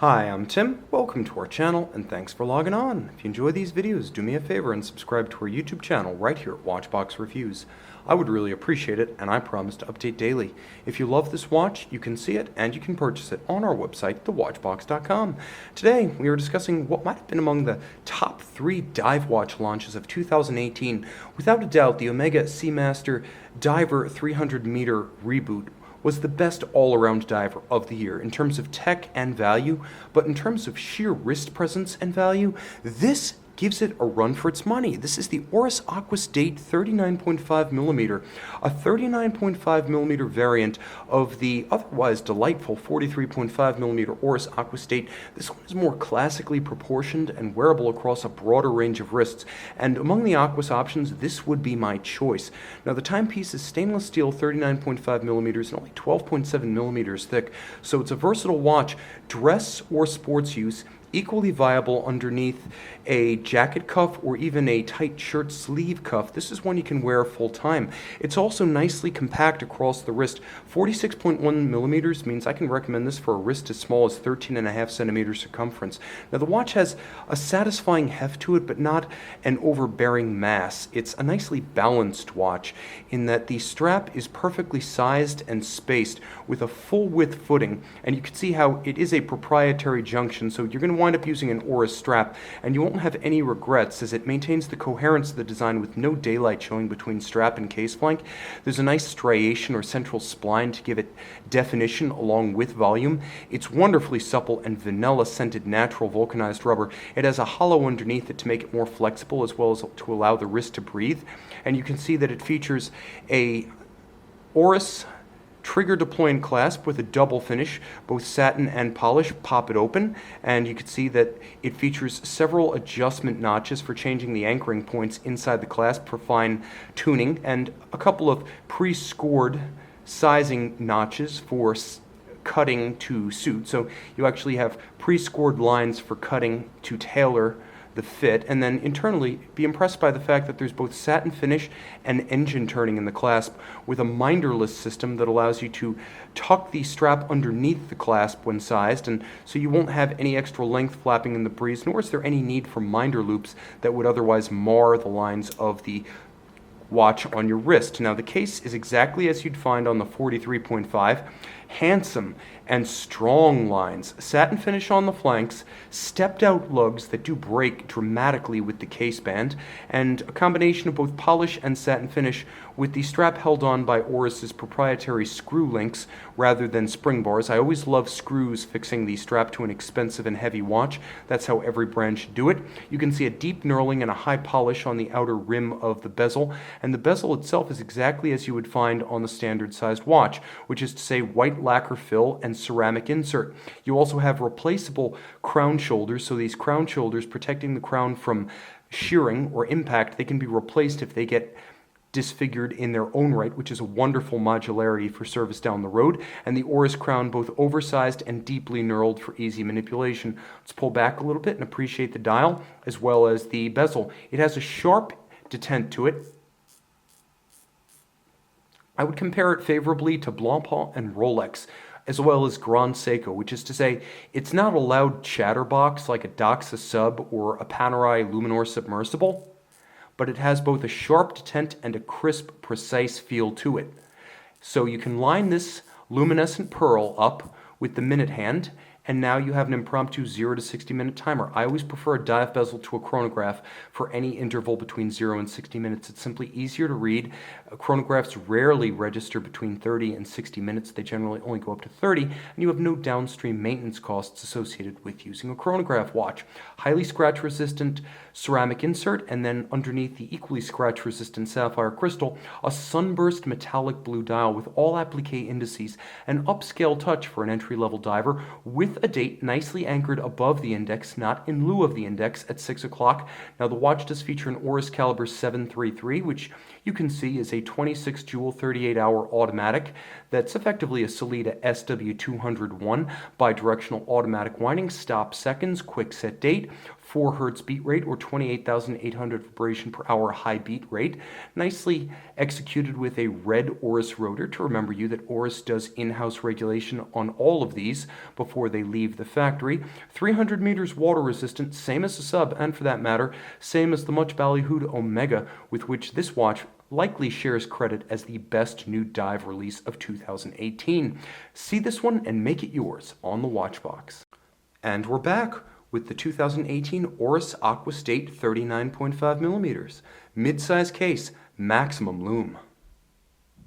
Hi, I'm Tim. Welcome to our channel and thanks for logging on. If you enjoy these videos, do me a favor and subscribe to our YouTube channel right here at Watchbox Reviews. I would really appreciate it and I promise to update daily. If you love this watch, you can see it and you can purchase it on our website, thewatchbox.com. Today, we are discussing what might have been among the top 3 dive watch launches of 2018. Without a doubt, the Omega Seamaster Diver 300 meter reboot was the best all-around diver of the year in terms of tech and value, but in terms of sheer wrist presence and value, this gives it a run for its money. This is the Oris Aquis Date 39.5mm, a 39.5mm variant of the otherwise delightful 43.5mm Oris Aquis Date. This one is more classically proportioned and wearable across a broader range of wrists, and among the Aquis options, this would be my choice. Now, the timepiece is stainless steel 39.5mm and only 12.7mm thick, so it's a versatile watch, dress or sports use, equally viable underneath a jacket cuff or even a tight shirt sleeve cuff. This is one you can wear full time. It's also nicely compact across the wrist. 46.1mm means I can recommend this for a wrist as small as 13.5 centimeters circumference. Now, the watch has a satisfying heft to it, but not an overbearing mass. It's a nicely balanced watch in that the strap is perfectly sized and spaced with a full width footing, and you can see how it is a proprietary junction, so you're going to wind up using an Oris strap, and you won't have any regrets as it maintains the coherence of the design with no daylight showing between strap and case flank. There's a nice striation or central spline to give it definition along with volume. It's wonderfully supple and vanilla scented natural vulcanized rubber. It has a hollow underneath it to make it more flexible as well as to allow the wrist to breathe, and you can see that it features a Oris trigger deploying clasp with a double finish, both satin and polish. Pop it open and you can see that it features several adjustment notches for changing the anchoring points inside the clasp for fine tuning, and a couple of pre-scored sizing notches for cutting to suit. So you actually have pre-scored lines for cutting to tailor the fit, and then internally be impressed by the fact that there's both satin finish and engine turning in the clasp with a minderless system that allows you to tuck the strap underneath the clasp when sized, and so you won't have any extra length flapping in the breeze, nor is there any need for minder loops that would otherwise mar the lines of the watch on your wrist. Now, the case is exactly as you'd find on the 43.5, handsome and strong lines, satin finish on the flanks, stepped out lugs that do break dramatically with the case band, and a combination of both polish and satin finish with the strap held on by Oris's proprietary screw links rather than spring bars. I always love screws fixing the strap to an expensive and heavy watch. That's how every brand should do it. You can see a deep knurling and a high polish on the outer rim of the bezel, and the bezel itself is exactly as you would find on the standard sized watch, which is to say white lacquer fill and ceramic insert. You also have replaceable crown shoulders, so these crown shoulders protecting the crown from shearing or impact, they can be replaced if they get disfigured in their own right, which is a wonderful modularity for service down the road, and the Oris crown both oversized and deeply knurled for easy manipulation. Let's pull back a little bit and appreciate the dial as well as the bezel. It has a sharp detent to it. I would compare it favorably to Blancpain and Rolex, as well as Grand Seiko, which is to say, it's not a loud chatterbox like a Doxa Sub or a Panerai Luminor Submersible, but it has both a sharp detent and a crisp, precise feel to it. So you can line this luminescent pearl up with the minute hand, and now you have an impromptu 0 to 60 minute timer. I always prefer a dive bezel to a chronograph for any interval between 0 and 60 minutes. It's simply easier to read. Chronographs rarely register between 30 and 60 minutes. They generally only go up to 30, and you have no downstream maintenance costs associated with using a chronograph watch. Highly scratch resistant ceramic insert, and then underneath the equally scratch resistant sapphire crystal, a sunburst metallic blue dial with all applique indices, an upscale touch for an entry-level diver with a date nicely anchored above the index, not in lieu of the index, at 6 o'clock. Now, the watch does feature an Oris caliber 733, which you can see is a 26 joule 38-hour automatic that's effectively a Sellita SW201 bidirectional automatic winding, stop seconds, quick set date, 4 Hz beat rate or 28,800 vibration per hour high beat rate. Nicely executed with a red Oris rotor to remember you that Oris does in-house regulation on all of these before they leave the factory. 300 meters water resistant, same as the sub, and for that matter, same as the much ballyhooed Omega, with which this watch likely shares credit as the best new dive release of 2018. See this one and make it yours on the Watchbox. And we're back with the 2018 Oris Aquis Date 39.5mm. Mid-size case, maximum lume.